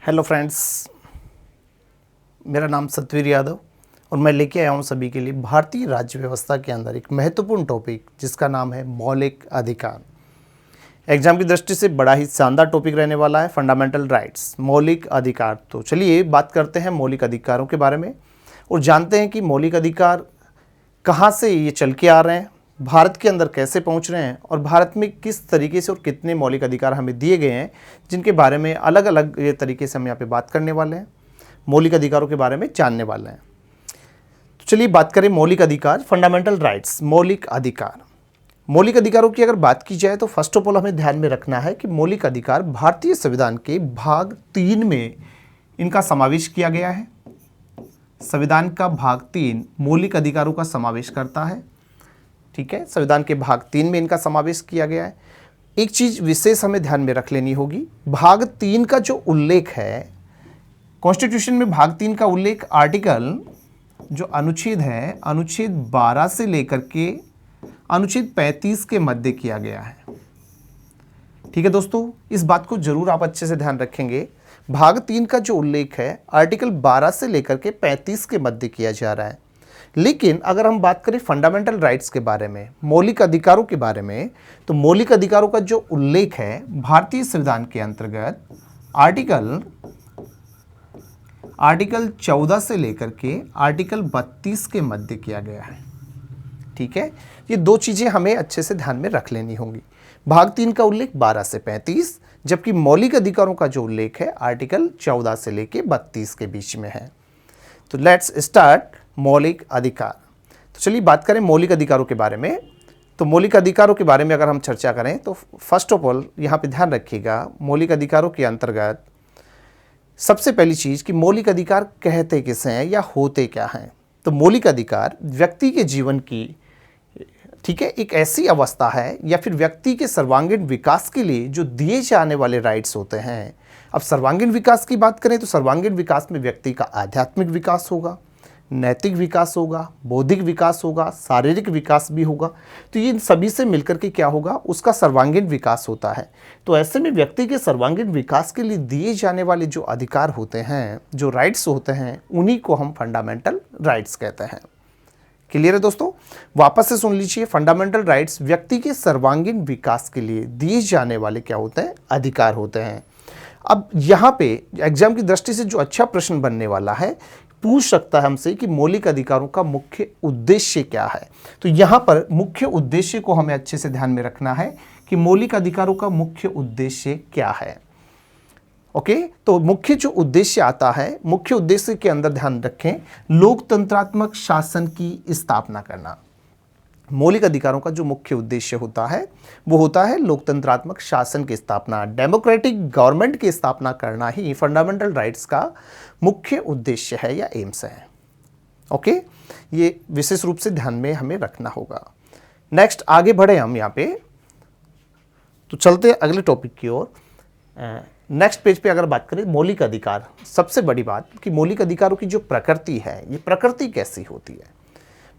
Hello friends, मेरा नाम सतवीर यादव और मैं लेके आया हूँ सभी के लिए भारतीय राज्य व्यवस्था के अंदर एक महत्वपूर्ण टॉपिक जिसका नाम है मौलिक अधिकार। एग्जाम की दृष्टि से बड़ा ही शानदार टॉपिक रहने वाला है, फंडामेंटल राइट्स, मौलिक अधिकार। तो चलिए बात करते हैं मौलिक अधिकारों के बारे में और जानते हैं कि मौलिक अधिकार कहाँ से ये चल के आ रहे हैं, भारत के अंदर कैसे पहुंच रहे हैं और भारत में किस तरीके से और कितने मौलिक अधिकार हमें दिए गए हैं, जिनके बारे में अलग अलग तरीके से हम यहाँ पे बात करने वाले हैं, मौलिक अधिकारों के बारे में जानने वाले हैं। तो चलिए बात करें मौलिक अधिकार, फंडामेंटल राइट्स, मौलिक अधिकार। मौलिक अधिकारों की अगर बात की जाए तो फर्स्ट ऑफ ऑल हमें ध्यान में रखना है कि मौलिक अधिकार भारतीय संविधान के भाग 3 में इनका समावेश किया गया है। संविधान का भाग 3 मौलिक अधिकारों का समावेश करता है। ठीक है, संविधान के भाग 3 में इनका समावेश किया गया है। एक चीज विशेष हमें ध्यान में रख लेनी होगी, भाग 3 का जो उल्लेख है कॉन्स्टिट्यूशन में, भाग 3 का उल्लेख आर्टिकल जो अनुच्छेद है, अनुच्छेद 12 से लेकर के अनुच्छेद 35 के मध्य किया गया है। ठीक है दोस्तों, इस बात को जरूर आप अच्छे से ध्यान रखेंगे। भाग 3 का जो उल्लेख है आर्टिकल 12 से लेकर के 35 के मध्य किया जा रहा है। लेकिन अगर हम बात करें फंडामेंटल राइट्स के बारे में, मौलिक अधिकारों के बारे में, तो मौलिक अधिकारों का जो उल्लेख है भारतीय संविधान के अंतर्गत आर्टिकल 14 से लेकर के आर्टिकल 32 के मध्य किया गया है। ठीक है, ये दो चीजें हमें अच्छे से ध्यान में रख लेनी होंगी। भाग 3 का उल्लेख 12 से 35, जबकि मौलिक अधिकारों का जो उल्लेख है आर्टिकल 14 से लेकर 32 के बीच में है। तो लेट्स स्टार्ट मौलिक अधिकार। तो चलिए बात करें मौलिक अधिकारों के बारे में। तो मौलिक अधिकारों के बारे में अगर हम चर्चा करें तो फर्स्ट ऑफ ऑल यहाँ पे ध्यान रखिएगा, मौलिक अधिकारों के अंतर्गत सबसे पहली चीज़ कि मौलिक अधिकार कहते किसे हैं या होते क्या हैं। तो मौलिक अधिकार व्यक्ति के जीवन की, ठीक है, एक ऐसी अवस्था है या फिर व्यक्ति के सर्वांगीण विकास के लिए जो दिए जाने वाले राइट्स होते हैं। अब सर्वांगीण विकास की बात करें तो सर्वांगीण विकास में व्यक्ति का आध्यात्मिक विकास होगा, नैतिक विकास होगा, बौद्धिक विकास होगा, शारीरिक विकास भी होगा। तो ये सभी से मिलकर के क्या होगा, उसका सर्वांगीण विकास होता है। तो ऐसे में व्यक्ति के सर्वांगीण विकास के लिए दिए जाने वाले जो अधिकार होते हैं, जो राइट्स होते हैं, उन्हीं को हम फंडामेंटल राइट्स कहते हैं। क्लियर है दोस्तों? वापस से सुन लीजिए, फंडामेंटल राइट्स व्यक्ति के सर्वांगीण विकास के लिए दिए जाने वाले क्या होते हैं, अधिकार होते हैं। अब यहाँ पे एग्जाम की दृष्टि से जो अच्छा प्रश्न बनने वाला है, पूछ सकता है हमसे कि मौलिक अधिकारों का मुख्य उद्देश्य क्या है। तो यहाँ पर मुख्य उद्देश्य को हमें अच्छे से ध्यान में रखना है कि मौलिक अधिकारों का मुख्य उद्देश्य क्या है। ओके, तो मुख्य जो उद्देश्य आता है, मुख्य उद्देश्य के अंदर ध्यान रखें, लोकतंत्रात्मक शासन की स्थापना करना। मौलिक अधिकारों का जो मुख्य उद्देश्य होता है वो होता है लोकतंत्रात्मक शासन की स्थापना, डेमोक्रेटिक गवर्नमेंट की स्थापना करना ही फंडामेंटल राइट्स का मुख्य उद्देश्य है या एम्स है। ओके, ये विशेष रूप से ध्यान में हमें रखना होगा। नेक्स्ट आगे बढ़े हम यहाँ पे, तो चलते हैं अगले टॉपिक की ओर। नेक्स्ट पेज पे अगर बात करें मौलिक अधिकार, सबसे बड़ी बात कि मौलिक अधिकारों की जो प्रकृति है, ये प्रकृति कैसी होती है,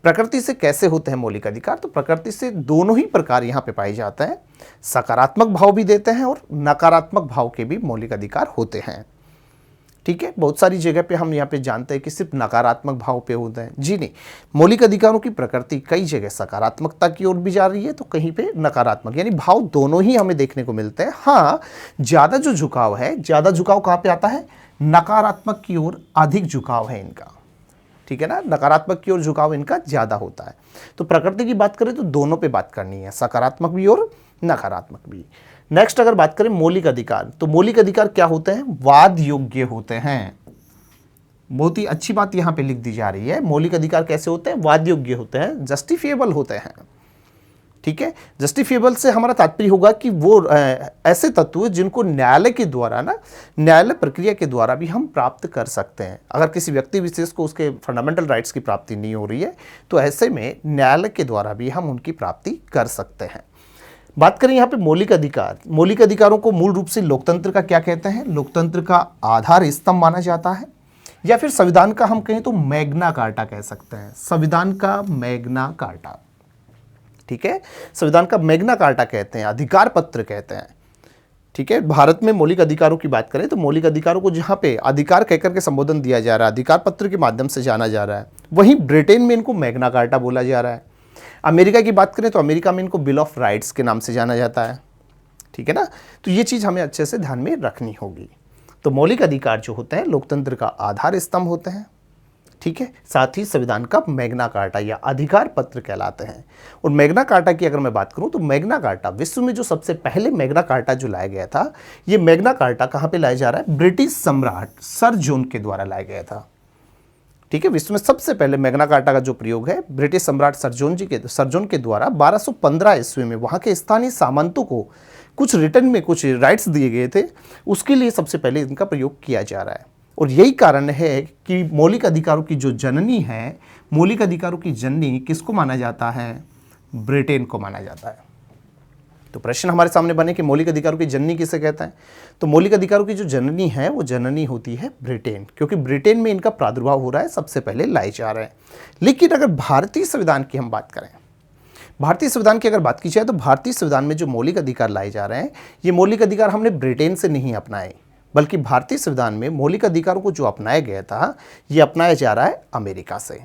प्रकृति से कैसे होते हैं मौलिक अधिकार। तो प्रकृति से दोनों ही प्रकार यहाँ पे पाए जाते हैं, सकारात्मक भाव भी देते हैं और नकारात्मक भाव के भी मौलिक अधिकार होते हैं। ठीक है, बहुत सारी जगह पे हम यहाँ पे जानते हैं कि सिर्फ नकारात्मक भाव पे होते हैं। जी नहीं, मौलिक अधिकारों की प्रकृति कई जगह सकारात्मकता की ओर भी जा रही है तो कहीं पे नकारात्मक, यानी भाव दोनों ही हमें देखने को मिलते हैं। हाँ, ज़्यादा जो झुकाव है, ज़्यादा झुकाव कहाँ पे आता है, नकारात्मक की ओर अधिक झुकाव है इनका। ठीक है ना, नकारात्मक की ओर झुकाव इनका ज़्यादा होता है। तो प्रकृति की बात करें तो दोनों पे बात करनी है, सकारात्मक भी और नकारात्मक भी। नेक्स्ट अगर बात करें मौलिक अधिकार, तो मौलिक अधिकार क्या होते हैं, वाद योग्य होते हैं। बहुत ही अच्छी बात यहाँ पे लिख दी जा रही है, मौलिक अधिकार कैसे होते हैं, वाद योग्य होते हैं, जस्टिफिएबल होते हैं। ठीक है, जस्टिफिएबल से हमारा तात्पर्य होगा कि वो ऐसे तत्व जिनको न्यायालय के द्वारा ना, न्यायालय प्रक्रिया के द्वारा भी हम प्राप्त कर सकते हैं। अगर किसी व्यक्ति विशेष को उसके फंडामेंटल राइट्स की प्राप्ति नहीं हो रही है तो ऐसे में न्यायालय के द्वारा भी हम उनकी प्राप्ति कर सकते हैं। बात करें यहाँ पे मौलिक अधिकार, मौलिक अधिकारों को मूल रूप से लोकतंत्र का क्या कहते हैं, लोकतंत्र का आधार स्तंभ माना जाता है, या फिर संविधान का हम कहें तो मैग्ना कार्टा कह सकते हैं, संविधान का मैग्ना कार्टा। ठीक है, संविधान का मैग्ना कार्टा कहते हैं, अधिकार पत्र कहते हैं। ठीक है। भारत में मौलिक अधिकारों की बात करें तो मौलिक अधिकारों को जहाँ पे अधिकार कहकर के संबोधन दिया जा रहा है, अधिकार पत्र के माध्यम से जाना जा रहा है, वहीं ब्रिटेन में इनको मैग्ना कार्टा बोला जा रहा है। अमेरिका की बात करें तो अमेरिका में इनको बिल ऑफ राइट्स के नाम से जाना जाता है, ठीक है ना। तो ये चीज़ हमें अच्छे से ध्यान में रखनी होगी। तो मौलिक अधिकार जो होते हैं लोकतंत्र का आधार स्तंभ होते हैं, ठीक है। साथ ही संविधान का मैग्ना कार्टा या अधिकार पत्र कहलाते हैं। और मैग्ना कार्टा की अगर मैं बात करूं तो मैग्ना कार्टा विश्व में जो सबसे पहले मैग्ना कार्टा जो लाया गया था, ये मैग्ना कार्टा कहां पे लाया जा रहा है, ब्रिटिश सम्राट सर जॉन के द्वारा लाया गया था, ठीक है। विश्व में सबसे पहले मैग्ना कार्टा का जो प्रयोग है ब्रिटिश सम्राट सर जॉन के द्वारा 1215 ईस्वी में वहां के स्थानीय सामंतों को कुछ रिटर्न में कुछ राइट्स दिए गए थे, उसके लिए सबसे पहले इनका प्रयोग किया जा रहा है। और यही कारण है कि मौलिक अधिकारों की जो जननी है, मौलिक अधिकारों की जननी किसको माना जाता है, ब्रिटेन को माना जाता है। तो प्रश्न हमारे सामने बने कि मौलिक अधिकारों की जननी किसे कहता है, तो मौलिक अधिकारों की जो जननी है वो जननी होती है ब्रिटेन, क्योंकि ब्रिटेन में इनका प्रादुर्भाव हो रहा है, सबसे पहले लाए जा रहे हैं। लेकिन अगर भारतीय संविधान की हम बात करें, भारतीय संविधान की अगर बात की जाए तो भारतीय संविधान में जो मौलिक अधिकार लाए जा रहे हैं, ये मौलिक अधिकार हमने ब्रिटेन से नहीं अपनाए, बल्कि भारतीय संविधान में मौलिक अधिकारों को जो अपनाया गया था, ये अपनाया जा रहा है अमेरिका से,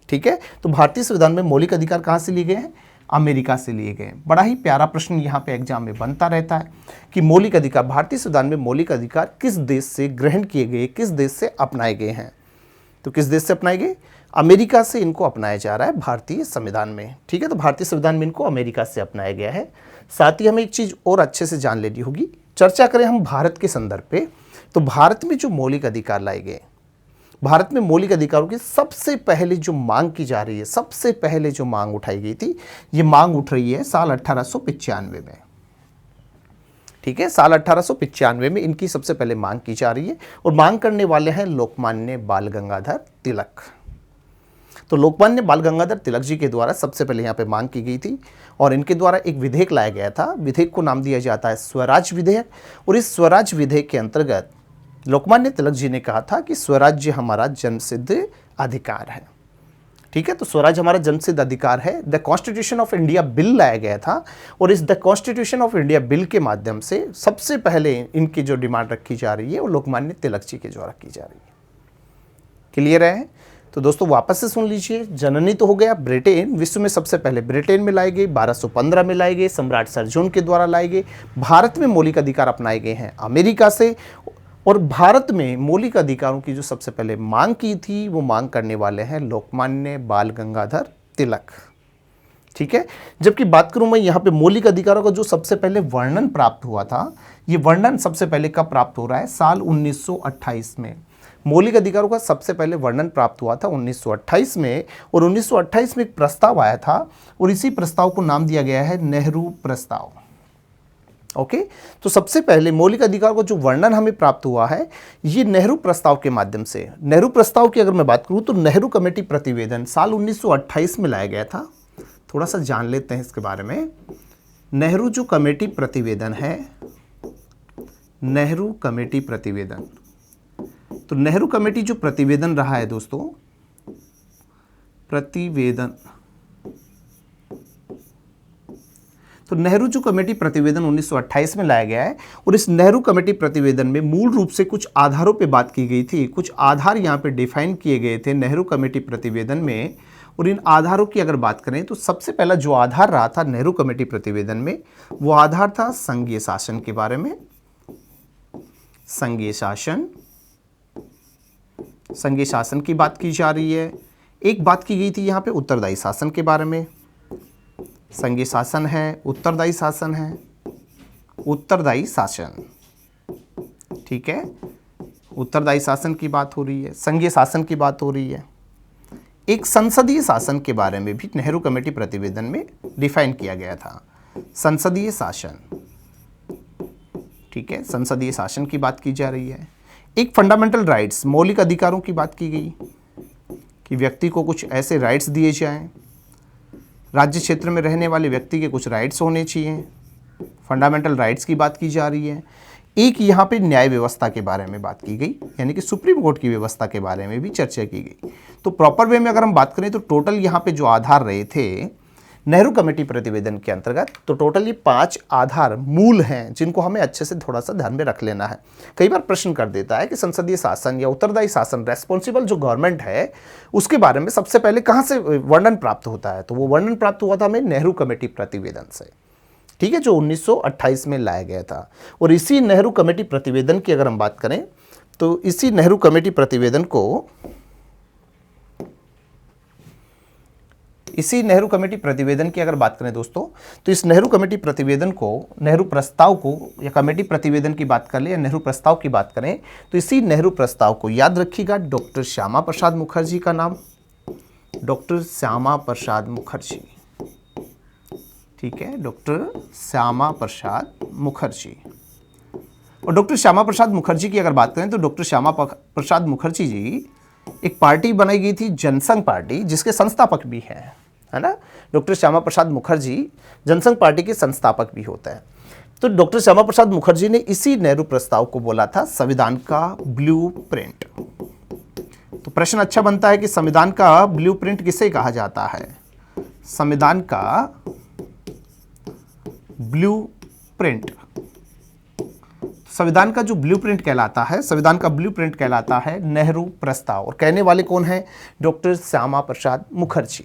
ठीक है। तो भारतीय संविधान में मौलिक अधिकार कहाँ से लिए गए हैं, अमेरिका से लिए गए। बड़ा ही प्यारा प्रश्न यहाँ पे एग्जाम में बनता रहता है कि मौलिक अधिकार, भारतीय संविधान में मौलिक अधिकार किस देश से ग्रहण किए गए, किस देश से अपनाए गए हैं। तो किस देश से अपनाए गए, अमेरिका से इनको अपनाया जा रहा है भारतीय संविधान में, ठीक है। तो भारतीय संविधान में इनको अमेरिका से अपनाया गया है। साथ ही हमें एक चीज़ और अच्छे से जान लेनी होगी, चर्चा करें हम भारत के संदर्भ पे, तो भारत में जो मौलिक अधिकार लाए गए, भारत में मौलिक अधिकारों की सबसे पहले जो मांग की जा रही है, सबसे पहले जो मांग उठाई गई थी, ये मांग उठ रही है साल 1895 में, ठीक है। साल 1895 में इनकी सबसे पहले मांग की जा रही है और मांग करने वाले हैं लोकमान्य बाल गंगाधर तिलक। तो लोकमान्य बाल गंगाधर तिलक जी के द्वारा सबसे पहले यहाँ पे मांग की गई थी और इनके द्वारा एक विधेयक लाया गया था। विधेयक को नाम दिया जाता है स्वराज विधेयक। और इस स्वराज विधेयक के अंतर्गत लोकमान्य तिलक जी ने कहा था कि स्वराज्य हमारा जन्मसिद्ध अधिकार है, ठीक है। तो स्वराज हमारा जन्मसिद्ध अधिकार है। The constitution of India bill लाया गया था और इस the constitution of India bill के माध्यम से सबसे पहले इनकी जो डिमांड रखी जा रही है वो लोकमान्य तिलक जी के द्वारा की जा रही है। क्लियर है। तो दोस्तों वापस से सुन लीजिए, जननी तो हो गया ब्रिटेन, विश्व में सबसे पहले ब्रिटेन में लाई गई, 1215 में लाई गई, सम्राट सर जॉन के द्वारा लाई गई। भारत में मौलिक अधिकार अपनाए गए हैं अमेरिका से। और भारत में मौलिक अधिकारों की जो सबसे पहले मांग की थी वो मांग करने वाले हैं लोकमान्य बाल गंगाधर तिलक, ठीक है। जबकि बात करूं मैं यहाँ पे मौलिक अधिकारों का जो सबसे पहले वर्णन प्राप्त हुआ था, ये वर्णन सबसे पहले कब प्राप्त हो रहा है, साल 1928 में। मौलिक अधिकारों का सबसे पहले वर्णन प्राप्त हुआ था 1928 में। और 1928 में एक प्रस्ताव आया था और इसी प्रस्ताव को नाम दिया गया है नेहरू प्रस्ताव। ओके, तो सबसे पहले मौलिक अधिकार को जो वर्णन हमें प्राप्त हुआ है ये नेहरू प्रस्ताव के माध्यम से। नेहरू प्रस्ताव की अगर मैं बात करूं तो नेहरू कमेटी प्रतिवेदन साल 1928 में लाया गया था। थोड़ा सा जान लेते हैं इसके बारे में। नेहरू जो कमेटी प्रतिवेदन है, नेहरू कमेटी प्रतिवेदन, तो नेहरू कमेटी जो प्रतिवेदन रहा है दोस्तों, प्रतिवेदन, तो नेहरू जो कमेटी प्रतिवेदन 1928 में लाया गया है और इस नेहरू कमेटी प्रतिवेदन में मूल रूप से कुछ आधारों पे बात की गई थी। कुछ आधार यहाँ पे डिफाइन किए गए थे नेहरू कमेटी प्रतिवेदन में। और इन आधारों की अगर बात करें तो सबसे पहला जो आधार रहा था नेहरू कमेटी प्रतिवेदन में, वो आधार था संघीय शासन के बारे में। संघीय शासन, संघीय शासन की बात की जा रही है। एक बात की गई थी यहाँ पे उत्तरदायी शासन के बारे में। संघीय शासन है, उत्तरदायी शासन है, उत्तरदायी शासन, ठीक है। उत्तरदायी शासन की बात हो रही है, संघीय शासन की बात हो रही है। एक संसदीय शासन के बारे में भी नेहरू कमेटी प्रतिवेदन में डिफाइन किया गया था, संसदीय शासन, ठीक है। संसदीय शासन की बात की जा रही है। एक फंडामेंटल राइट्स, मौलिक अधिकारों की बात की गई कि व्यक्ति को कुछ ऐसे राइट्स दिए जाएं, राज्य क्षेत्र में रहने वाले व्यक्ति के कुछ राइट्स होने चाहिए, फंडामेंटल राइट्स की बात की जा रही है। एक यहाँ पे न्याय व्यवस्था के बारे में बात की गई, यानी कि सुप्रीम कोर्ट की व्यवस्था के बारे में भी चर्चा की गई। तो प्रॉपर वे में अगर हम बात करें तो टोटल यहाँ पे जो आधार रहे थे नेहरू कमेटी प्रतिवेदन के अंतर्गत। तो टोटल ये 5 आधार मूल हैं जिनको हमें अच्छे से थोड़ा सा ध्यान में रख लेना है। कई बार प्रश्न कर देता है कि संसदीय शासन या उत्तरदायी शासन, रेस्पॉन्सिबल जो गवर्नमेंट है, उसके बारे में सबसे पहले कहाँ से वर्णन प्राप्त होता है। तो वो वर्णन प्राप्त हुआ था हमें नेहरू कमेटी प्रतिवेदन से, ठीक है, जो 1928 में लाया गया था। और इसी नेहरू कमेटी प्रतिवेदन की अगर हम बात करें तो इसी नेहरू कमेटी प्रतिवेदन को, इसी नेहरू कमेटी प्रतिवेदन की अगर बात करें दोस्तों, तो इस नेहरू कमेटी प्रतिवेदन को, नेहरू प्रस्ताव को, या कमेटी प्रतिवेदन की बात कर ले या नेहरू प्रस्ताव की बात करें, तो इसी नेहरू प्रस्ताव को याद रखिएगा डॉक्टर श्यामा प्रसाद मुखर्जी का नाम, डॉक्टर श्यामा प्रसाद मुखर्जी, ठीक है, डॉक्टर श्यामा प्रसाद मुखर्जी। और डॉक्टर श्यामा प्रसाद मुखर्जी की अगर बात करें तो डॉक्टर श्यामा प्रसाद मुखर्जी जी एक पार्टी बनाई गई थी, जनसंघ पार्टी, जिसके संस्थापक भी हैं, है ना। डॉक्टर श्यामा प्रसाद मुखर्जी जनसंघ पार्टी के संस्थापक भी होते हैं। तो डॉक्टर श्यामा प्रसाद मुखर्जी ने इसी नेहरू प्रस्ताव को बोला था संविधान का ब्लूप्रिंट। तो प्रश्न अच्छा बनता है कि संविधान का ब्लूप्रिंट किसे कहा जाता है। संविधान का ब्लूप्रिंट, संविधान का जो ब्लूप्रिंट कहलाता है, संविधान का ब्लूप्रिंट कहलाता है नेहरू प्रस्ताव। और कहने वाले कौन हैं? डॉक्टर श्यामा प्रसाद मुखर्जी,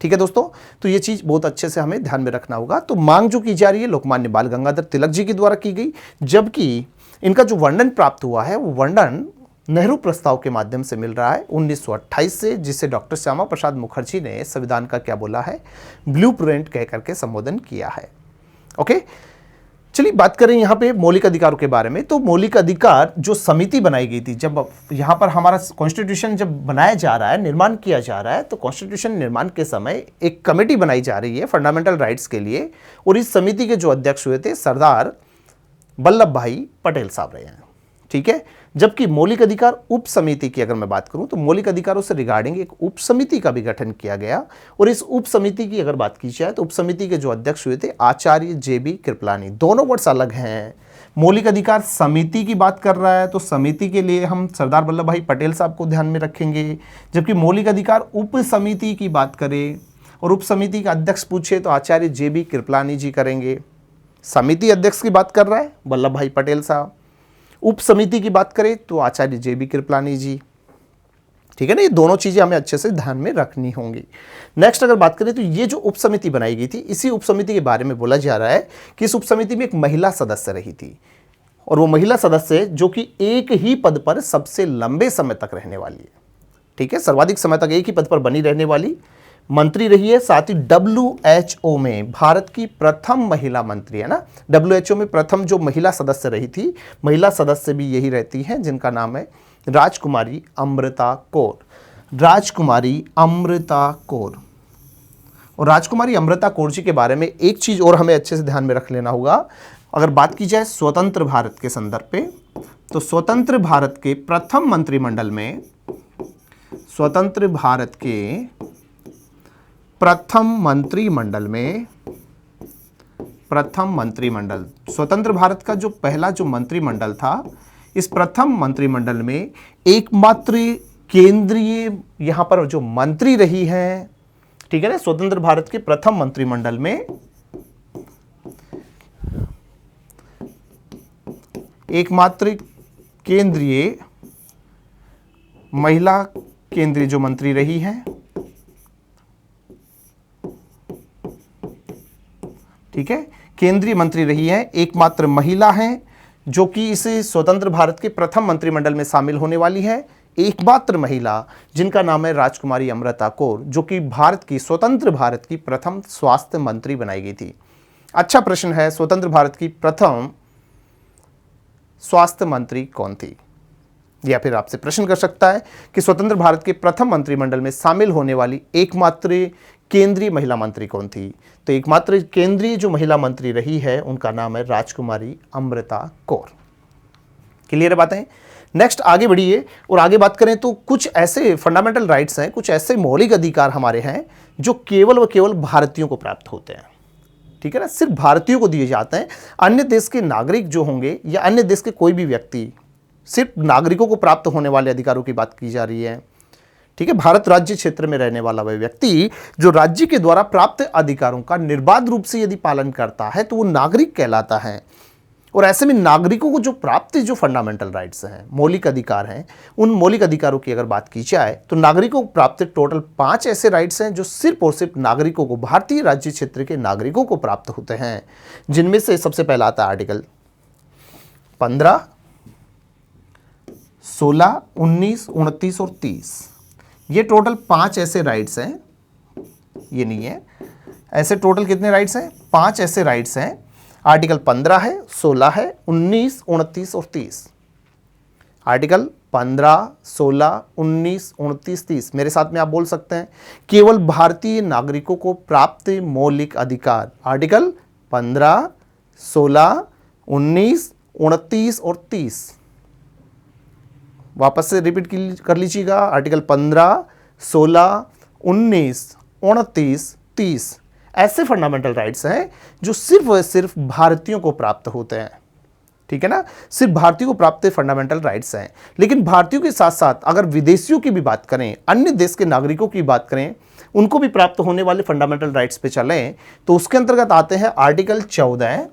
ठीक है दोस्तों। तो ये चीज बहुत अच्छे से हमें ध्यान में रखना होगा। तो मांग जो की जा रही है लोकमान्य बाल गंगाधर तिलक जी के द्वारा की गई, जबकि इनका जो वर्णन प्राप्त हुआ है वो वर्णन नेहरू प्रस्ताव के माध्यम से मिल रहा है 1928 से, जिसे डॉक्टर श्यामा प्रसाद मुखर्जी ने संविधान का क्या बोला है, ब्लूप्रिंट कह करके संबोधन किया है। ओके, चलिए बात करें यहाँ पे मौलिक अधिकारों के बारे में। तो मौलिक अधिकार जो समिति बनाई गई थी, जब यहाँ पर हमारा कॉन्स्टिट्यूशन जब बनाया जा रहा है, निर्माण किया जा रहा है, तो कॉन्स्टिट्यूशन निर्माण के समय एक कमेटी बनाई जा रही है फंडामेंटल राइट्स के लिए, और इस समिति के जो अध्यक्ष हुए थे सरदार वल्लभ भाई पटेल साहब रहे हैं, ठीक है। जबकि मौलिक अधिकार उप समिति की अगर मैं बात करूं तो मौलिक अधिकारों से रिगार्डिंग एक उप समिति का भी गठन किया गया, और इस उप समिति की अगर बात की जाए तो उप समिति के जो अध्यक्ष हुए थे आचार्य JB कृपलानी। दोनों वर्ड्स अलग हैं। मौलिक अधिकार समिति की बात कर रहा है तो समिति के लिए हम सरदार वल्लभ भाई पटेल साहब को ध्यान में रखेंगे, जबकि मौलिक अधिकार उप समिति की बात करें और उप समिति का अध्यक्ष पूछे तो आचार्य JB कृपलानी जी करेंगे। समिति अध्यक्ष की बात कर रहा है वल्लभ भाई पटेल साहब, उप समिति की बात करें तो आचार्य JB कृपलानी जी, ठीक है ना। ये दोनों चीजें हमें अच्छे से ध्यान में रखनी होंगी। नेक्स्ट अगर बात करें तो ये जो उप समिति बनाई गई थी, इसी उप समिति के बारे में बोला जा रहा है कि इस उप समिति में एक महिला सदस्य रही थी, और वो महिला सदस्य जो कि एक ही पद पर सबसे लंबे समय तक रहने वाली है, ठीक है, सर्वाधिक समय तक एक ही पद पर बनी रहने वाली मंत्री रही है। साथ ही WHO में भारत की प्रथम महिला मंत्री है ना, WHO में प्रथम जो महिला सदस्य रही थी, महिला सदस्य भी यही रहती हैं, जिनका नाम है राजकुमारी अमृता कौर, राजकुमारी अमृता कौर। और राजकुमारी अमृता कौर जी के बारे में एक चीज और हमें अच्छे से ध्यान में रख लेना होगा। अगर बात की जाए स्वतंत्र भारत के संदर्भ पे, तो स्वतंत्र भारत के प्रथम मंत्रिमंडल में, स्वतंत्र भारत के प्रथम मंत्रिमंडल में, प्रथम मंत्रिमंडल, स्वतंत्र भारत का जो पहला जो मंत्रिमंडल था, इस प्रथम मंत्रिमंडल में एकमात्र केंद्रीय यहां पर जो मंत्री रही है, ठीक है ना, स्वतंत्र भारत के प्रथम मंत्रिमंडल में एकमात्र केंद्रीय महिला केंद्रीय जो मंत्री रही है, ठीक है, केंद्रीय मंत्री रही है, एकमात्र महिला है जो कि इस स्वतंत्र भारत के प्रथम मंत्रिमंडल में शामिल होने वाली है, एकमात्र महिला जिनका नाम है राजकुमारी अमृता कौर, जो कि भारत की, स्वतंत्र भारत की प्रथम स्वास्थ्य मंत्री बनाई गई थी। अच्छा प्रश्न है, स्वतंत्र भारत की प्रथम स्वास्थ्य मंत्री कौन थी? या फिर आपसे प्रश्न कर सकता है कि स्वतंत्र भारत के प्रथम मंत्रिमंडल में शामिल होने वाली एकमात्र केंद्रीय महिला मंत्री कौन थी? तो एकमात्र केंद्रीय जो महिला मंत्री रही है उनका नाम है राजकुमारी अमृता कौर। क्लियर है बातें? नेक्स्ट आगे बढ़िए और आगे बात करें तो कुछ ऐसे फंडामेंटल राइट्स हैं, कुछ ऐसे मौलिक अधिकार हमारे हैं जो केवल व केवल भारतीयों को प्राप्त होते हैं, ठीक है ना, सिर्फ भारतीयों को दिए जाते हैं। अन्य देश के नागरिक जो होंगे या अन्य देश के कोई भी व्यक्ति, सिर्फ नागरिकों को प्राप्त होने वाले अधिकारों की बात की जा रही है, ठीक है, भारत राज्य क्षेत्र में रहने वाला वह व्यक्ति जो राज्य के द्वारा प्राप्त अधिकारों का निर्बाध रूप से यदि पालन करता है तो वो नागरिक कहलाता है। और ऐसे में नागरिकों को जो प्राप्त जो फंडामेंटल राइट्स हैं, मौलिक अधिकार हैं, उन मौलिक अधिकारों की अगर बात की जाए तो नागरिकों को प्राप्त टोटल 5 ऐसे राइट्स हैं जो सिर्फ और सिर्फ नागरिकों को, भारतीय राज्य क्षेत्र के नागरिकों को प्राप्त होते हैं, जिनमें से सबसे पहला आता है आर्टिकल 15, 16, 19, 29 और 30। ये टोटल 5 ऐसे राइट्स हैं, ये नहीं है, ऐसे टोटल कितने राइट्स हैं? 5 ऐसे राइट्स हैं। आर्टिकल 15 है, 16 है, 19, 29 और 30। आर्टिकल 15, 16, 19, 29, 30 मेरे साथ में आप बोल सकते हैं, केवल भारतीय नागरिकों को प्राप्त मौलिक अधिकार। आर्टिकल 15, 16, 19, 29 और 30। वापस से रिपीट कर लीजिएगा, आर्टिकल 15, 16, 19, 29, 30 ऐसे फंडामेंटल राइट्स हैं जो सिर्फ व सिर्फ भारतीयों को प्राप्त होते हैं। ठीक है ना, सिर्फ भारतीयों को प्राप्त फंडामेंटल राइट्स हैं। लेकिन भारतीयों के साथ साथ अगर विदेशियों की भी बात करें, अन्य देश के नागरिकों की बात करें, उनको भी प्राप्त होने वाले फंडामेंटल राइट्स पे चलें तो उसके अंतर्गत आते हैं आर्टिकल 14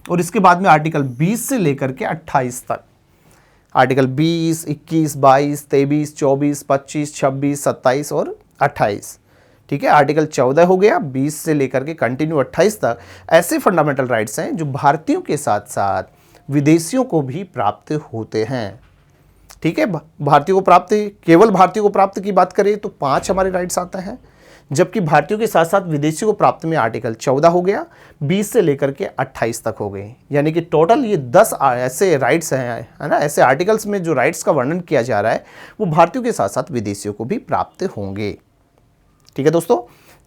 और इसके बाद में आर्टिकल 20 से लेकर के 28 तक। आर्टिकल 20, 21, 22, 23, 24, 25, 26, 27 और 28। ठीक है, आर्टिकल 14 हो गया, 20 से लेकर के कंटिन्यू 28 तक ऐसे फंडामेंटल राइट्स हैं जो भारतीयों के साथ साथ विदेशियों को भी प्राप्त होते हैं। ठीक है, भारतीयों को प्राप्त, केवल भारतीयों को प्राप्त की बात करें तो 5 हमारे राइट्स आते हैं, जबकि भारतीयों के साथ साथ विदेशियों को प्राप्त में आर्टिकल 14 हो गया, 20 से लेकर के 28 तक हो गए। यानी कि टोटल ये 10 ऐसे राइट्स हैं, है ना, ऐसे आर्टिकल्स में जो राइट्स का वर्णन किया जा रहा है वो भारतीयों के साथ साथ विदेशियों को भी प्राप्त होंगे। ठीक है दोस्तों,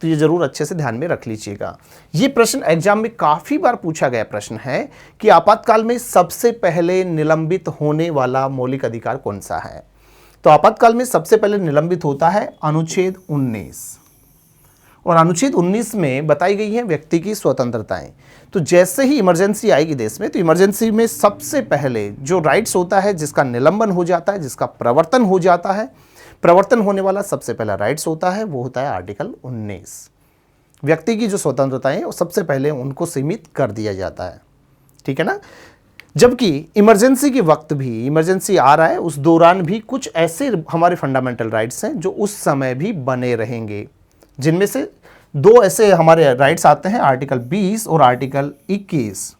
तो ये जरूर अच्छे से ध्यान में रख लीजिएगा। ये प्रश्न एग्जाम में काफी बार पूछा गया प्रश्न है कि आपातकाल में सबसे पहले निलंबित होने वाला मौलिक अधिकार कौन सा है। तो आपातकाल में सबसे पहले निलंबित होता है अनुच्छेद 19, और अनुच्छेद 19 में बताई गई है व्यक्ति की स्वतंत्रताएं। तो जैसे ही इमरजेंसी आएगी देश में, तो इमरजेंसी में सबसे पहले जो राइट्स होता है जिसका निलंबन हो जाता है, जिसका प्रवर्तन हो जाता है, प्रवर्तन होने वाला सबसे पहला राइट्स होता है वो होता है आर्टिकल 19। व्यक्ति की जो स्वतंत्रताएं वो सबसे पहले उनको सीमित कर दिया जाता है। ठीक है ना, जबकि इमरजेंसी के वक्त भी, इमरजेंसी आ रहा है उस दौरान भी कुछ ऐसे हमारे फंडामेंटल राइट्स हैं जो उस समय भी बने रहेंगे, जिनमें से 2 ऐसे हमारे राइट्स आते हैं, आर्टिकल 20 और आर्टिकल 21।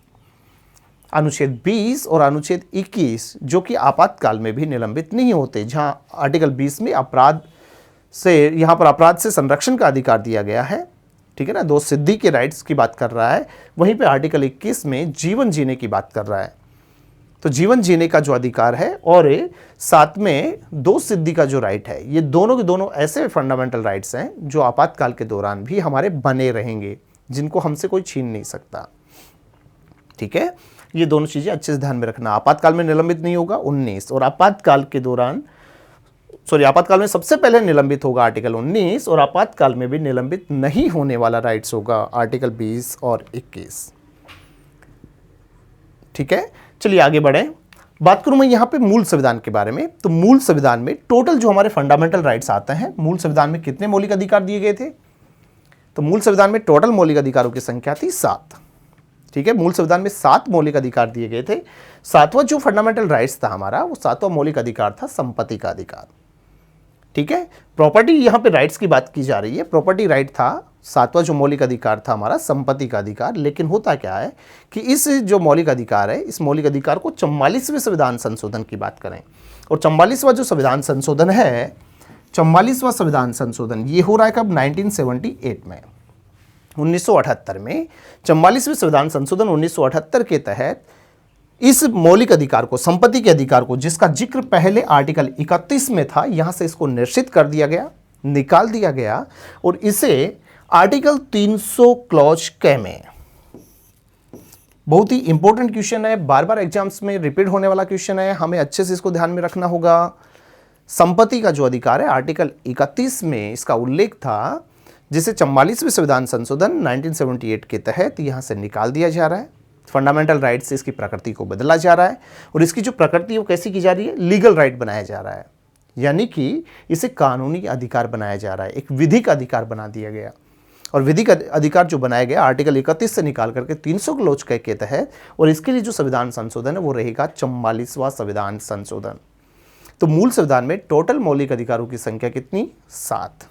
अनुच्छेद 20 और अनुच्छेद 21 जो कि आपातकाल में भी निलंबित नहीं होते, जहां आर्टिकल 20 में अपराध से, यहां पर अपराध से संरक्षण का अधिकार दिया गया है। ठीक है ना, 2 सिद्धि के राइट्स की बात कर रहा है, वहीं पे आर्टिकल 21 में जीवन जीने की बात कर रहा है। तो जीवन जीने का जो अधिकार है और साथ में 2 सिद्धि का जो राइट है, ये दोनों के दोनों ऐसे फंडामेंटल राइट्स हैं जो आपातकाल के दौरान भी हमारे बने रहेंगे, जिनको हमसे कोई छीन नहीं सकता। ठीक है, ये दोनों चीजें अच्छे से ध्यान में रखना। आपातकाल में निलंबित नहीं होगा 19, और आपातकाल के दौरान, आपातकाल में सबसे पहले निलंबित होगा आर्टिकल 19, और आपातकाल में भी निलंबित नहीं होने वाला राइट्स होगा आर्टिकल 20 और 21। ठीक है, चलिए आगे बढ़े। बात करूं मैं यहां पे मूल संविधान के बारे में। तो मूल संविधान में टोटल जो हमारे फंडामेंटल राइट्स आते हैं, मूल संविधान में कितने मौलिक अधिकार दिए गए थे? तो मूल संविधान में टोटल मौलिक अधिकारों की संख्या थी 7। ठीक है, मूल संविधान में 7 मौलिक अधिकार दिए गए थे। 7वां जो फंडामेंटल राइट्स था हमारा, वो 7वां मौलिक अधिकार था संपत्ति का अधिकार। ठीक है, प्रॉपर्टी, यहां पे राइट्स की बात की जा रही है, प्रॉपर्टी राइट था 7वां जो मौलिक अधिकार था हमारा, संपत्ति का अधिकार। लेकिन होता क्या है कि इस जो मौलिक अधिकार है, इस मौलिक अधिकार को 44वें संविधान संशोधन की बात करें, और 44वां जो संविधान संशोधन है, 44वां संविधान संशोधन ये हो रहा है कब? 1978 में, 1978 में 44वें संविधान संशोधन 1978 के तहत इस मौलिक अधिकार को, संपत्ति के अधिकार को, जिसका जिक्र पहले आर्टिकल 31 में था, यहां से इसको निश्चित कर दिया गया, निकाल दिया गया, और इसे आर्टिकल 300 क्लॉज क में, बहुत ही इंपॉर्टेंट क्वेश्चन है, बार बार एग्जाम्स में रिपीट होने वाला क्वेश्चन है, हमें अच्छे से इसको ध्यान में रखना होगा। संपत्ति का जो अधिकार है आर्टिकल 31 में इसका उल्लेख था, जिसे 44वें संविधान संशोधन 1978 के तहत यहां से निकाल दिया जा रहा है। फंडामेंटल राइट से इसकी प्रकृति को बदला जा रहा है, और इसकी जो प्रकृति वो कैसी की जा रही है? लीगल राइट बनाया जा रहा है। यानी कि इसे कानूनी अधिकार बनाया जा रहा है, एक विधिक अधिकार बना दिया गया। और विधिक अधिकार जो बनाया गया आर्टिकल 31 से निकाल करके 300 क्लोज के तहत, और इसके लिए जो संविधान संशोधन है वो रहेगा 44वां संविधान संशोधन। तो मूल संविधान में टोटल मौलिक अधिकारों की संख्या कितनी? 7।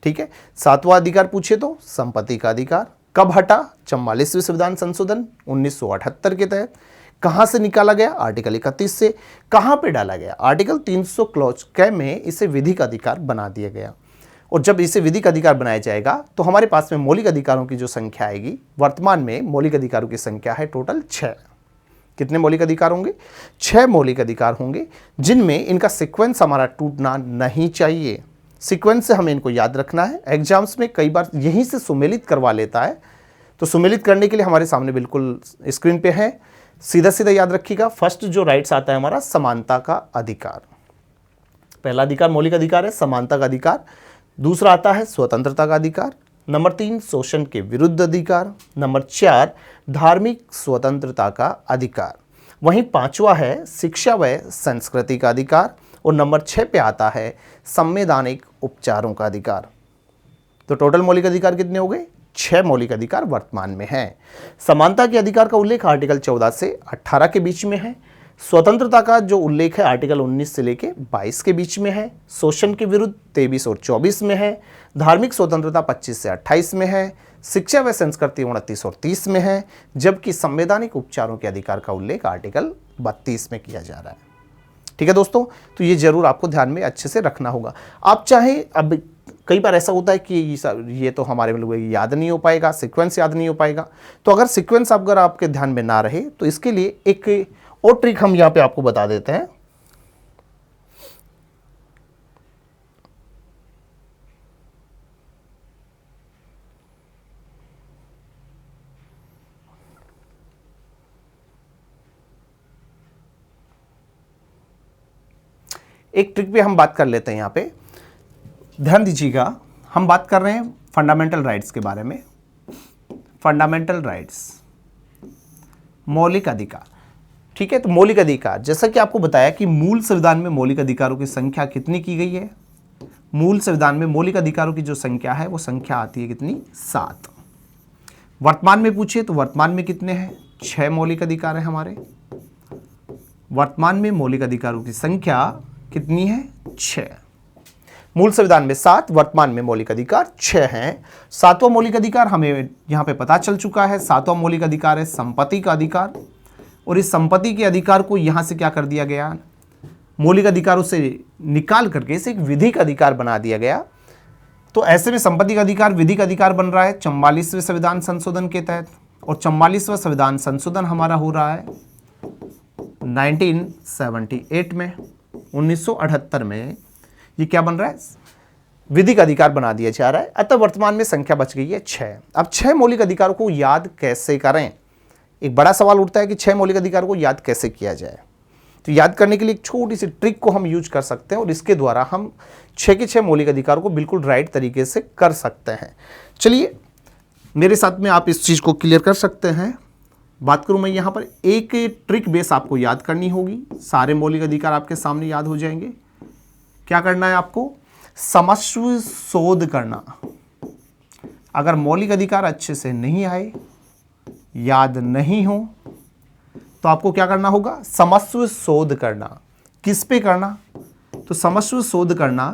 ठीक है, 7वां अधिकार पूछे तो संपत्ति का अधिकार कब हटा? 44वें संविधान संशोधन 1978 के तहत। कहां से निकाला गया? आर्टिकल 31 से। कहां पे डाला गया? आर्टिकल 300 क्लॉज क में इसे विधिक अधिकार बना दिया गया। और जब इसे विधिक अधिकार बनाया जाएगा तो हमारे पास में मौलिक अधिकारों की जो संख्या आएगी, वर्तमान में मौलिक अधिकारों की संख्या है टोटल 6। कितने मौलिक अधिकार होंगे? 6 मौलिक अधिकार होंगे, जिनमें इनका सीक्वेंस हमारा टूटना नहीं चाहिए। सीक्वेंस से हमें इनको याद रखना है। एग्जाम्स में कई बार यहीं से सुमेलित करवा लेता है, तो सुमेलित करने के लिए हमारे सामने बिल्कुल स्क्रीन पे है, सीधा सीधा याद रखिएगा। फर्स्ट जो राइट्स आता है हमारा समानता का अधिकार। पहला अधिकार मौलिक अधिकार है समानता का अधिकार। दूसरा आता है स्वतंत्रता का अधिकार। नंबर 3 शोषण के विरुद्ध अधिकार। नंबर 4 धार्मिक स्वतंत्रता का अधिकार। वहीं 5वां है शिक्षा व संस्कृति का अधिकार। और नंबर 6 पे आता है संवैधानिक उपचारों का अधिकार। तो टोटल मौलिक अधिकार कितने हो गए? 6 मौलिक अधिकार वर्तमान में हैं। समानता के अधिकार का उल्लेख आर्टिकल 14 से 18 के बीच में है। स्वतंत्रता का जो उल्लेख है आर्टिकल 19 से लेके 22 के बीच में है। शोषण के विरुद्ध 23 और 24 में है। धार्मिक स्वतंत्रता 25 से 28 में है। शिक्षा व संस्कृति 29 और 30 में है। जबकि संवैधानिक उपचारों के अधिकार का उल्लेख आर्टिकल 32 में किया जा रहा है। ठीक है दोस्तों, तो ये जरूर आपको ध्यान में अच्छे से रखना होगा। आप चाहे, अब कई बार ऐसा होता है कि ये तो हमारे लोगों को याद नहीं हो पाएगा, सीक्वेंस याद नहीं हो पाएगा। तो अगर सीक्वेंस अगर आपके ध्यान में ना रहे तो इसके लिए एक और ट्रिक हम यहाँ पे आपको बता देते हैं। एक ट्रिक पे हम बात कर लेते हैं। यहाँ पे ध्यान दीजिएगा, हम बात कर रहे हैं फंडामेंटल राइट्स के बारे में। फंडामेंटल राइट्स, मौलिक अधिकार। ठीक है, तो मौलिक अधिकार, जैसा कि आपको बताया कि मूल संविधान में मौलिक अधिकारों की संख्या कितनी की गई है? मूल संविधान में मौलिक अधिकारों की जो संख्या है वो संख्या आती है कितनी? 7। वर्तमान में पूछे तो वर्तमान में कितने हैं? 6 मौलिक अधिकार हैं हमारे। वर्तमान में मौलिक अधिकारों की संख्या कितनी है? 6। मूल संविधान में 7, वर्तमान में मौलिक अधिकार 6 हैं। 7वां मौलिक अधिकार हमें यहां पे पता चल चुका है। 7वां मौलिक अधिकार है संपत्ति का अधिकार। और इस संपत्ति के अधिकार को यहां से क्या कर दिया गया? मौलिक अधिकारों से निकाल करके इसे एक विधिक अधिकार बना दिया गया। तो ऐसे में संपत्ति का अधिकार विधिक अधिकार बन रहा है 44वें संविधान संशोधन के तहत। और 44वां संविधान संशोधन हमारा हो रहा है 1978 में, 1978 में ये क्या बन रहा है? विधिक अधिकार बना दिया जा रहा है। अतः वर्तमान में संख्या बच गई है 6। अब 6 मौलिक अधिकारों को याद कैसे करें? एक बड़ा सवाल उठता है कि 6 मौलिक अधिकारों को याद कैसे किया जाए। तो याद करने के लिए एक छोटी सी ट्रिक को हम यूज कर सकते हैं और इसके द्वारा हम 6 के 6 मौलिक अधिकारों को बिल्कुल राइट तरीके से कर सकते हैं। चलिए मेरे साथ में आप इस चीज़ को क्लियर कर सकते हैं। बात करूं मैं यहाँ पर, एक ट्रिक बेस आपको याद करनी होगी। सारे मौलिक अधिकार आपके सामने याद हो जाएंगे। क्या करना है आपको? समस्व शोध करना। अगर मौलिक अधिकार अच्छे से नहीं आए, याद नहीं हो, तो आपको क्या करना होगा? समस्व शोध करना। किस पे करना? तो समस्व शोध करना,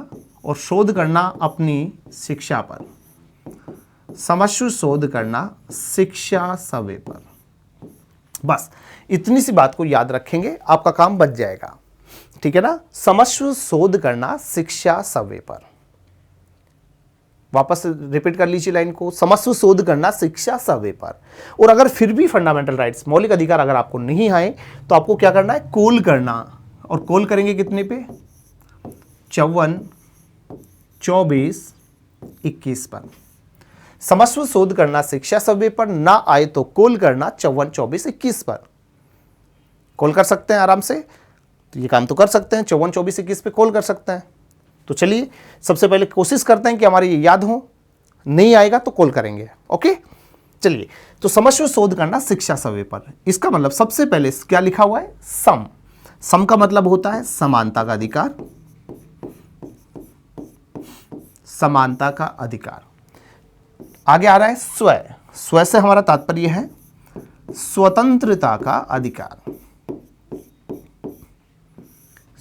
और शोध करना अपनी शिक्षा पर। समस्व शोध करना शिक्षा सवे पर। बस इतनी सी बात को याद रखेंगे, आपका काम बच जाएगा। ठीक है ना? समस्व शोध करना शिक्षा सवे पर। वापस रिपीट कर लीजिए लाइन को, समस्व शोध करना शिक्षा सवे पर। और अगर फिर भी फंडामेंटल राइट्स मौलिक अधिकार अगर आपको नहीं आए तो आपको क्या करना है? कॉल करना। और कॉल करेंगे कितने पे? 54, 24, 21 पर। समस्व शोध करना शिक्षा सवे पर ना आए तो कॉल करना 54, 24, 21 पर। कॉल कर सकते हैं आराम से, तो ये काम तो कर सकते हैं। 54, 24, 21 पे कॉल कर सकते हैं। तो चलिए सबसे पहले कोशिश करते हैं कि हमारे ये याद हो। नहीं आएगा तो कॉल करेंगे। ओके, चलिए। तो समस्व शोध करना शिक्षा सवे पर, इसका मतलब सबसे पहले क्या लिखा हुआ है? सम। सम का मतलब होता है समानता का अधिकार। समानता का अधिकार। आगे आ रहा है स्वय। स्वय से हमारा तात्पर्य है स्वतंत्रता का अधिकार,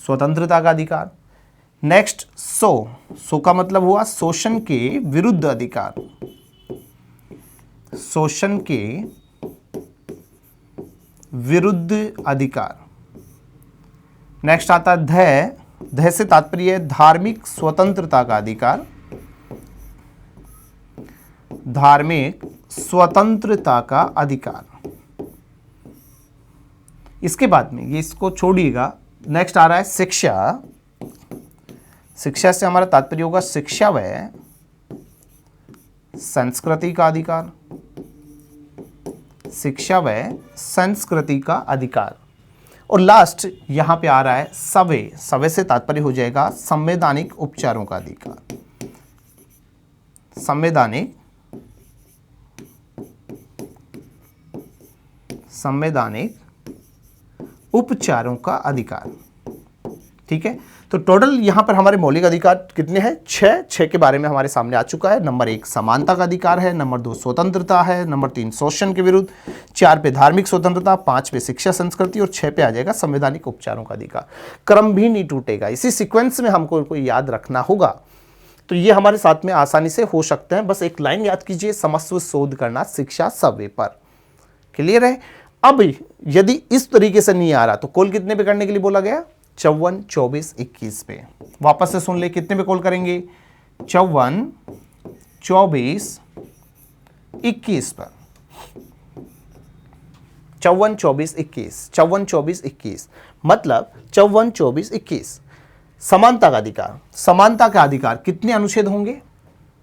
स्वतंत्रता का अधिकार। नेक्स्ट सो का मतलब हुआ शोषण के विरुद्ध अधिकार, शोषण के विरुद्ध अधिकार। नेक्स्ट आता है ध से तात्पर्य है धार्मिक स्वतंत्रता का अधिकार, धार्मिक स्वतंत्रता का अधिकार। इसके बाद में ये इसको छोड़िएगा, नेक्स्ट आ रहा है शिक्षा। शिक्षा से हमारा तात्पर्य होगा शिक्षा व संस्कृति का अधिकार, शिक्षा व संस्कृति का अधिकार। और लास्ट यहां पे आ रहा है सवे। सवे से तात्पर्य हो जाएगा संवैधानिक उपचारों का अधिकार, संवैधानिक उपचारों का अधिकार। ठीक है, तो टोटल यहां पर हमारे मौलिक अधिकार कितने हैं? 6 के बारे में हमारे सामने आ चुका है। नंबर 1 समानता का अधिकार है, नंबर 2 स्वतंत्रता है, नंबर 3 शोषण के विरुद्ध, 4 पे धार्मिक स्वतंत्रता, 5 पे शिक्षा संस्कृति और 6 पे आ जाएगा संवैधानिक उपचारों का अधिकार। क्रम भी नहीं टूटेगा, इसी सीक्वेंस में हमको याद रखना होगा। तो ये हमारे साथ में आसानी से हो सकते हैं। बस एक लाइन याद कीजिए, समस्व शोध करना शिक्षा सवे पर। क्लियर है? अब यदि इस तरीके से नहीं आ रहा तो कॉल कितने पे करने के लिए बोला गया? 54, 24, 21 पे। वापस से सुन ले, कितने पे कॉल करेंगे? 54, 24, 21 पर। 54, 24, 21, 54, 24, 21 मतलब 54, 24, 21। समानता का अधिकार, समानता का अधिकार कितने अनुच्छेद होंगे?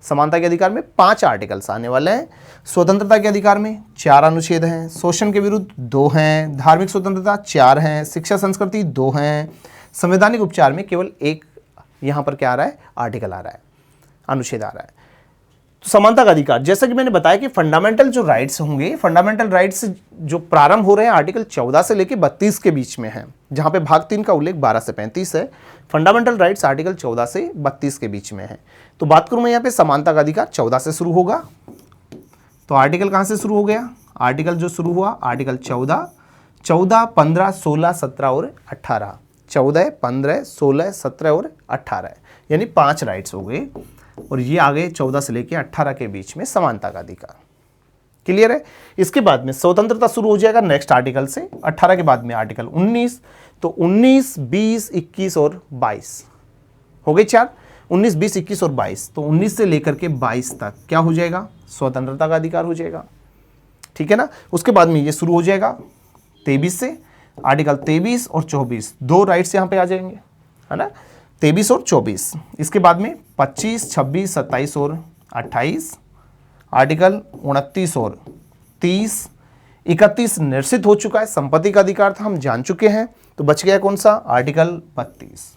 समानता के अधिकार में 5 आर्टिकल्स आने वाले हैं। स्वतंत्रता के अधिकार में 4 अनुच्छेद हैं, शोषण के विरुद्ध 2 हैं, धार्मिक स्वतंत्रता 4 हैं, शिक्षा संस्कृति 2 हैं, संवैधानिक उपचार में केवल 1 यहां पर क्या आ रहा है? आर्टिकल आ रहा है, अनुच्छेद आ रहा है। तो समानता का अधिकार, जैसा कि मैंने बताया कि फंडामेंटल जो राइट्स होंगे, फंडामेंटल राइट्स जो प्रारंभ हो रहे हैं आर्टिकल 14 से लेकर 32 के बीच में है, जहां पे भाग 3 का उल्लेख 12 से 35 है। फंडामेंटल राइट्स आर्टिकल 14 से 32 के बीच में है। तो बात करूं मैं यहाँ पे समानता का अधिकार 14 से शुरू होगा। तो आर्टिकल कहां से शुरू हो गया? आर्टिकल जो शुरू हुआ आर्टिकल 14, 15, 16, 17 और 18। 14, 15, 16, 17 और 18 यानी 5 राइट्स हो गए। और ये आ गए 14 से लेकर 18 के बीच में समानता का अधिकार। क्लियर है? इसके बाद में स्वतंत्रता शुरू हो जाएगा नेक्स्ट आर्टिकल से। 18 के बाद में आर्टिकल 19, तो 19, 20, 21 और 22 हो गए 4। 19, 20, 21 और 22, तो 19 से लेकर के 22 तक क्या हो जाएगा? स्वतंत्रता का अधिकार हो जाएगा। ठीक है ना? उसके बाद में ये शुरू हो जाएगा 23 से, आर्टिकल 23 और 24, 2 राइट्स यहाँ पे आ जाएंगे, है ना? 23 और 24। इसके बाद में 25, 26, 27 और 28, आर्टिकल 29 और 30, 31 निरसित हो चुका है, संपत्ति का अधिकार था, हम जान चुके हैं। तो बच गया कौन सा? आर्टिकल 32।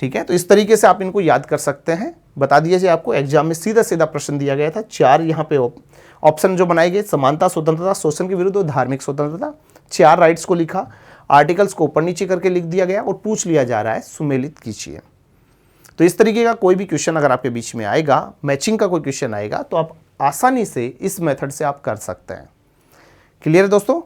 ठीक है, तो इस तरीके से आप इनको याद कर सकते हैं। बता दीजिए आपको एग्जाम में सीधा सीधा प्रश्न दिया गया था। 4 यहाँ पे ऑप्शन जो बनाए गए, समानता, स्वतंत्रता, शोषण के विरुद्ध और धार्मिक स्वतंत्रता। 4 राइट्स को लिखा, आर्टिकल्स को ऊपर नीचे करके लिख दिया गया और पूछ लिया जा रहा है सुमेलित कीजिए। तो इस तरीके का कोई भी क्वेश्चन अगर आपके बीच में आएगा, मैचिंग का कोई क्वेश्चन आएगा, तो आप आसानी से इस मेथड से आप कर सकते हैं। क्लियर है दोस्तों?